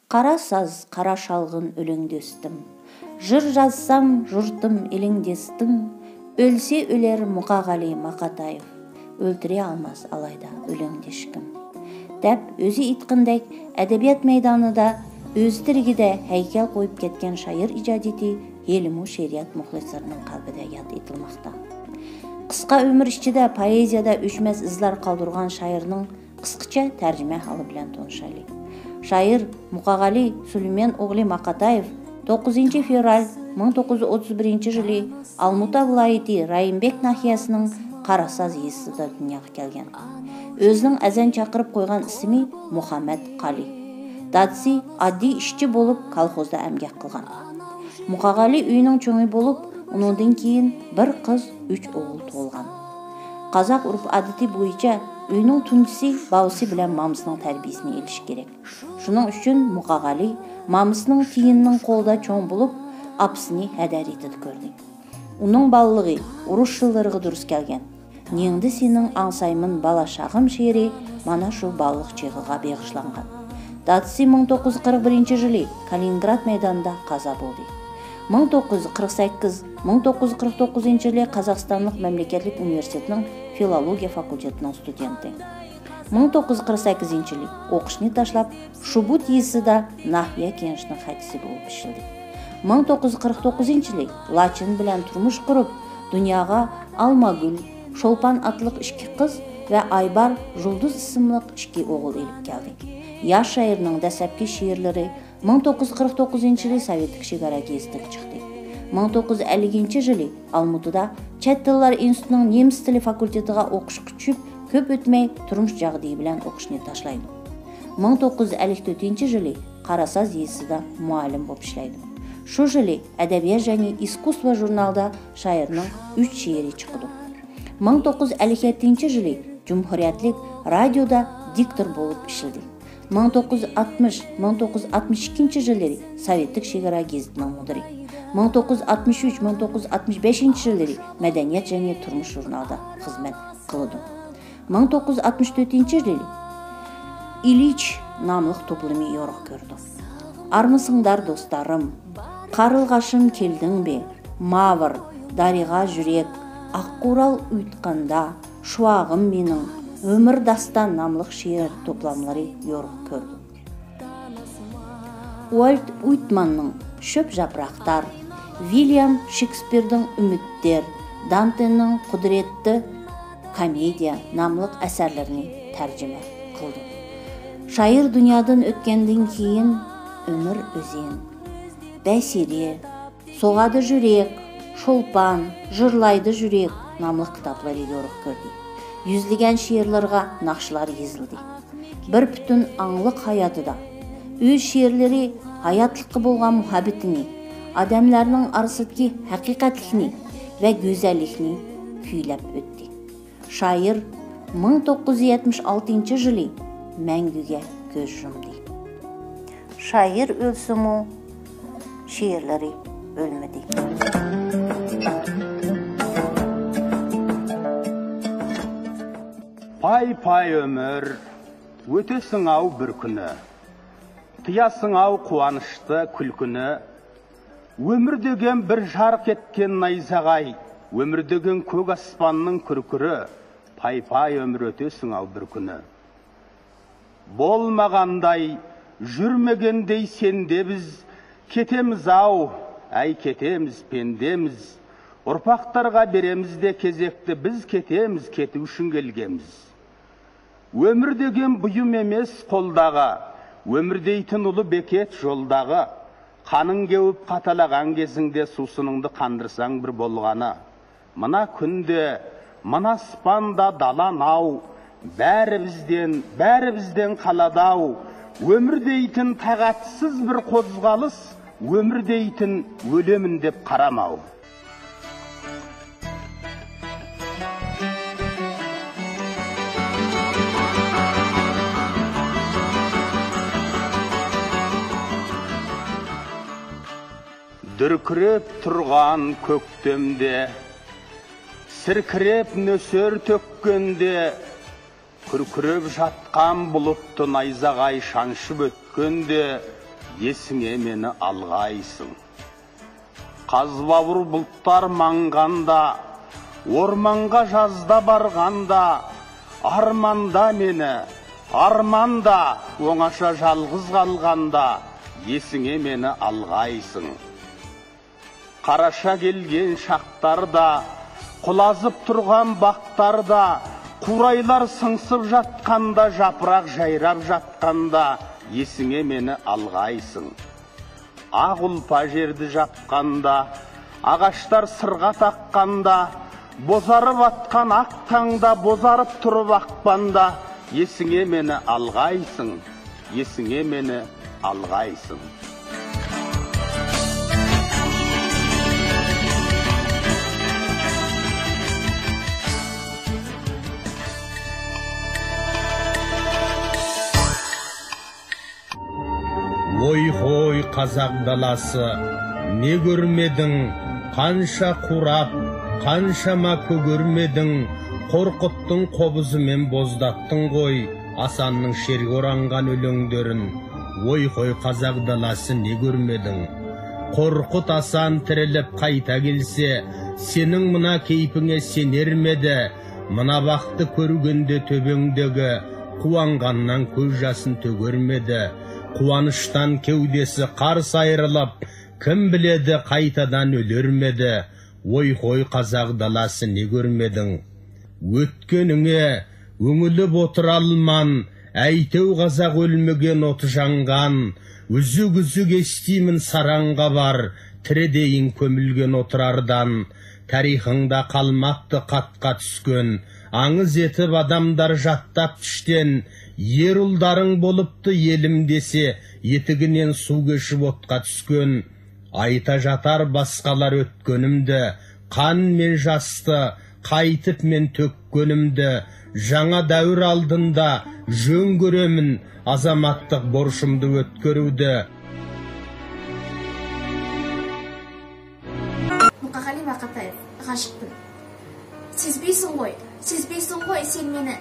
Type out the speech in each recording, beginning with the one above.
Қара саз, қара шалғын өлеңдестім. Жыр жазсам, жұртым елеңдестім. Өлсе өлер Мұқағали Мақатаев. Өлтіре алмас алайда өлеңдешкім. Дәп өзі итқіндек әдебиет мейданыда өз тіргіде әйкел қойып кеткен шайыр ижадеті еліму шерият мұхлисарының қалбіде яд етілмақта. Қысқа өмір ішчіде поэзияда өшмәс ізлар қалдырған шайырның қысқыча тәржіме халы білән тоншали. Шайыр Мұқағали Сүлеймен оғли Мақатаев 9 февраль 1931 жылы Алмұта вилайети Райымбек нахиясының Қарасаз есіде дүнияға келген. Өзінің әзен чақырып қойған ісімі Мұхаммед Қали. Датси адди ішчі болып колхозда әмгек қылған. Мұқағали үйінің чөңі болып, оныңден кейін бір қыз, 3 оғыл толған. Қазақ ұрып адеті бойынша үйінің түндісі бауысы білән мамысының тәрбиесіне еліш керек. Шының үшін Мұқағали мамысының тиіннің қолда чоң болып, апсыны әдәр етіді көрді. Оның балылығы ұрыш жылдырығы дұрыс келген. Неңді сенің аңсаймын бала шағым шері мана шу баллық чеғыға беғышланған. Датси 1941 жылы Калининград майданында қаза болды. 1948-1949 жылы Қазақстанлық мемлекеттік университетінің филология факультетінің студенті. 1948 жылы оқышны ташлап Шубут есіда Нахия кенішінің хатisi болып ішілді. 1949 жылы Лачин білән тұрмыш құрып, дүнияға Алмагүл, Шолпан атлық ішкі қыз вә Айбар Жұлдыз ісімлік ішкі оғыл еліп келді. Яш шайырның дәсәпкі шиырлары 1949 жылы Советтік шекара кездік шықты. 1950 жылы Алмутыда Чет тыллар институтының неміс тілі факультетіға оқыш күшіп, көп өтмей тұрмыш жағдайы білән оқышны ташлайды. 1954 жылы Қарасаз есіда мұалім боп ішлайды. Шу жылы әдәбият және искусство журналда шайырның 3 шиыры чықыды. 1957 жылы Cumhuriyetlік радиода диктор болып ішілді. 1960-1962 жылдары Советтік шекара гезітінің мұдыры. 1963-1965 жылдары мәдәниет және тұрмыш журналда қызмет қылды. 1964 жылдары Ильич намлық топлымы yorық көрді. Армысыңдар достарым, қарылғашым келдің бе, мавыр, дариға жүрек, аққурал ұйтқанда, шуағым менің, өмір дастан намлық шиыр топламлары yorық көрді. Уольт Уитманның шөп жапырақтар, Вильям Шекспирдің үміттер, Дантенің құдіретті комедия намлық әсәрлеріне тәржіме қылды. Шайыр дүниядан өткенден кейін өмір өзен, бәсере, соғады жүрек, шолпан, жырлайды жүрек намлық кітаплары yorық көрді. Yüzлеген шиырларға нақшылар езілді. Бір бүтін аңлық хаятыда. Өз шиырлері хаятлықы болған мұхабетіні, адамларының арысытки хақиқатлықны вә гөзәлікні күйләп өтті. Шайыр 1976 жылы мәңгіге көз жұмды. Шайыр өлсімі, шиырлары өлмеді. Пай-пай өмір, өтесің ау бір күні, тиясың ау қуанышты күлкіні, өмір деген бір жарқ еткен найзағай, өмір деген көк аспанның күркірі, пай-пай өмір өтесің ау бір күні. Болмағандай, жүрмегендей сенде біз, кетеміз ау, әй кетеміз, пендеміз, ұрпақтарға береміз де кезекті біз кетеміз, кету үшін келгеміз. Өмір деген бұйым емес қолдағы, өмір дейтін ұлы бекет жолдағы, қаның кеуіп қаталаған кезіңде сусыныңды қандырсаң бір болғаны. Мына күнде, мына аспанда далан-ау, бәрімізден қаладау, өмір дейтін тағатсыз бір қозғалыс, өмір дейтін өлемін деп қарамау. Дүркіреп тұрған көктемде, сіркіреп нөсер төккенде, күркіреп жатқан бұлытты найзағай шаншып өткенде, есіңе мені алғайсың. Қазбауыр бұлттар маңғанда, орманға жазда барғанда, арманда мені, арманда оңаша жалғыз қалғанда, есіңе мені алғайсың. Қараша келген шақтарда, құлазып тұрған бақтарда, қурайлар сыңсып жатқанда, жапырақ жайрап жатқанда, есіңе мені алғайсың. Ақ ұлпа жерді жапқанда, ағаштар сырға таққанда, бозарып атқан ақ таңда, бозарып тұрып ақпанда, есіңе мені алғайсың, есіңе мені алғайсың. Ой-хой қазақ даласы, не көрмедің, қанша қурап, қаншама көгермедің, қорқыттың қобызымен боздаттың ғой, Асанның шерге оранған өлеңдерін. Ой-хой қазақ даласы, не көрмедің. Қорқыт Асан тіріліп қайта келсе, сенің мына кейпіңе сенер меді, мына бақты көргенде төбеңдегі, қуанғаннан көз жасын төгермеді. Қуаныштан кеудесі қарс айрылып, кім біледі қайтадан өлермеді. Ой-хой қазақ даласы, не көрмедің. Өткеніңе өңіліп отыр алман, әйтеу қазақ өлмеген оты жанған. Үзік-үзік естимін сараңға бар, тірідейін көмілген отырардан. Тарихыңда қалмақты қатқа түскен, аңыз етіп адамдар жаттап түштен. Ер ұлдарың болыпты елім десе, етігінен су кешіп отқа түскен. Айта жатар басқалар өткенімді, қан мен жасты, қайтып мен төккенімді. Жаңа дәуір алдында жөн көремін, азаматтық борышымды өткеруді. Мұқағали Мақатаев, ғашықпын. Сезбейсің ғой сен мені,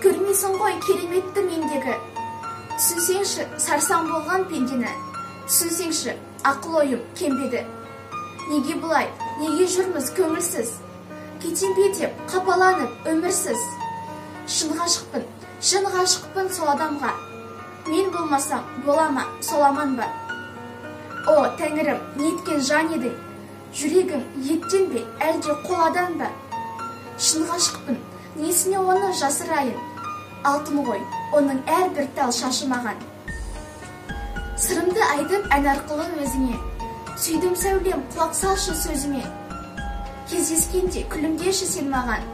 көрмейсің ғой кереметті мендегі. Түсінсеңші сарсаң болған пендені, түсінсеңші ақыл ойым кембеді. Неге бұлай, неге жүрміз көңілсіз, кетем бе деп қапаланып өмірсіз. Шын ғашықпын сол адамға, мен болмасам болама сол аман ба. О, Тәңірім, неткен жан едің, жүрегің еттен бе, әлде қоладан ба. Шын ғашықпын, несіне оны жасырайын, алтын ғой, оның әрбір тал шашы маған. Сырымды айтып ән арқылы өзіңе, сүйдім сәулем, құлақ салшы сөзіме. Кездескенде күлімдеші сен маған,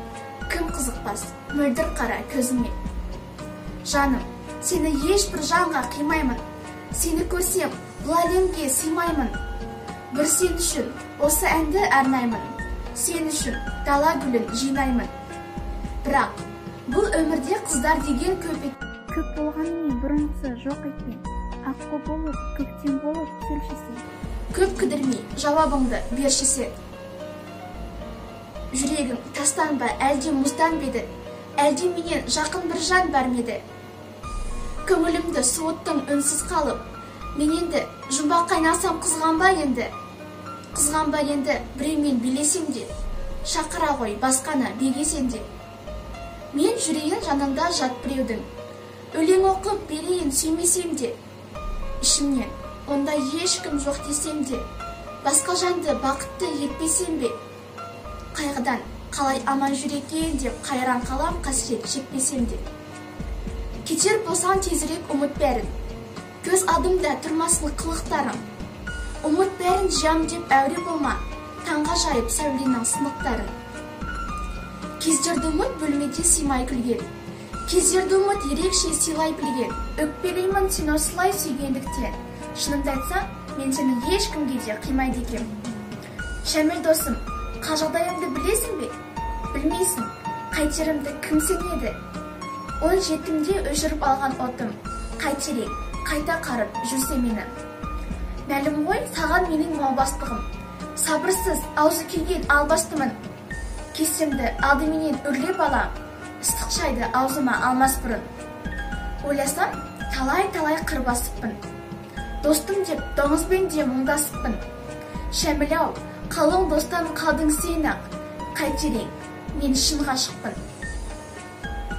кім қызықпас мөлдір қара көзіме. Жаным, сені ешбір жанға қимаймын, сені көрсем бұл әлемге сыймаймын. Бір сен үшін осы әнді арнаймын, сен үшін дала гүлін жинаймын. Бірақ бұл өмірде қыздар деген көп болғанмен бұрынғысы жоқ екен. Аққу болып, көктем болып келшісен. Көп кідірмей жауабыңды бершісен. Жүрегің тастан ба, әлде мұздан беді, әлде менен жақын бір жан бар меді. Көңілімді суыттың үнсіз қалып, мен енді жұмбақ қайнасам қызғанба енді. Қызғанба енді біреумен билесем де, шақыра ғой басқаны бегесен де. Мен жүрейін жанында жат біреудің, өлең оқып берейін сүймесем де. Ішімнен онда ешкім жоқ десем де, басқа жанды бақытты етпесем бе. Қайғыдан қалай аман жүрекен деп қайран қалам қасірет шекпесем де. Кетер болсаң тезірек ұмыт бәрін, көз алдымда тұрмасын қылықтарың. Ұмыт бәрін жам деп әуре болма, таңға жайып сәуленің сынықтарын. Кездерді ұмыт бөлмеде сыймай күлген, кездерді ұмыт ерекше сыйлай білген. Өкпелеймін сен осылай сүйгендіктен, шынымды айтсам, мен сені ешкімге де қимайды екем. Шәміл досым, қал жағдайымды білесің бе? Білмейсің, қайтерімді кім сенеді? 17-де өшіріп алған отым, қайтерек, қайта қарып жүрсе мені. Мәлім ғой, саған менің маубастығым, сабырсыз, аузы келген албастымын. Кесемді алдыменен үрлеп алам, ыстық шайды аузыма алмас бұрын. Ойласам, талай-талай қыр басыппын. Достым деп доңызбен де мұңдасыппын. Шәміл-ау, қалың достан қалдың сен-ақ. Қайтерең, мен шын ғашықпын.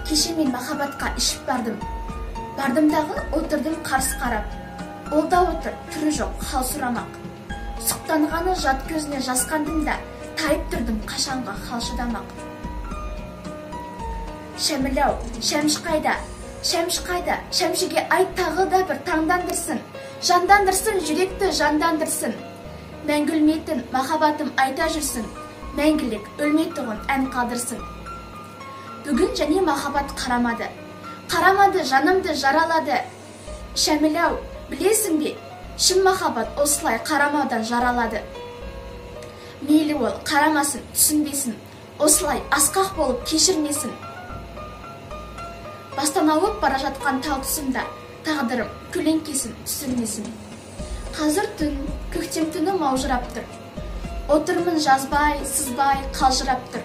Кеше мен махаббатқа ішіп бардым. Бардымдағы отырдым қарсы қарап. Ол да отыр, түрі жоқ, хал сұрамақ. Сұқтанғаны жат көзіне жасқандым да, тайып тұрдым қашанға хал шыдамақ. Шәміл-ау, Шәмші қайда? Шәмші қайда? Шәмшіге айт тағы да бір таңдандырсын. Жандандырсын, жүректі жандандырсын. Мәңгілмейтін махаббатым айта жүрсін. Мәңгілік өлмейтұғын ән қалдырсын. Бүгін және махаббат қарамады. Қарамады, жанымды жаралады. Шәміл-ау, білесің бе? Шын махаббат осылай қарамаудан жаралады. Мейлі ол қарамасын, түсінбесін. Осылай асқақ болып кешірмесін. Бастан ауып бара жатқан тал тұсымда тағдырым көлеңкесін түсірмесін. Қазір түн, көктем түні маужырап тұр. Отырмын жазбай, сызбай, қалжырап тұр.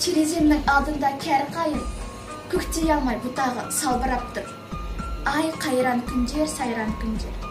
Тереземнің алдында кәрі қайын, көктей алмай бұтағы салбырап тұр. Ай қайран күндер, сайран күндер.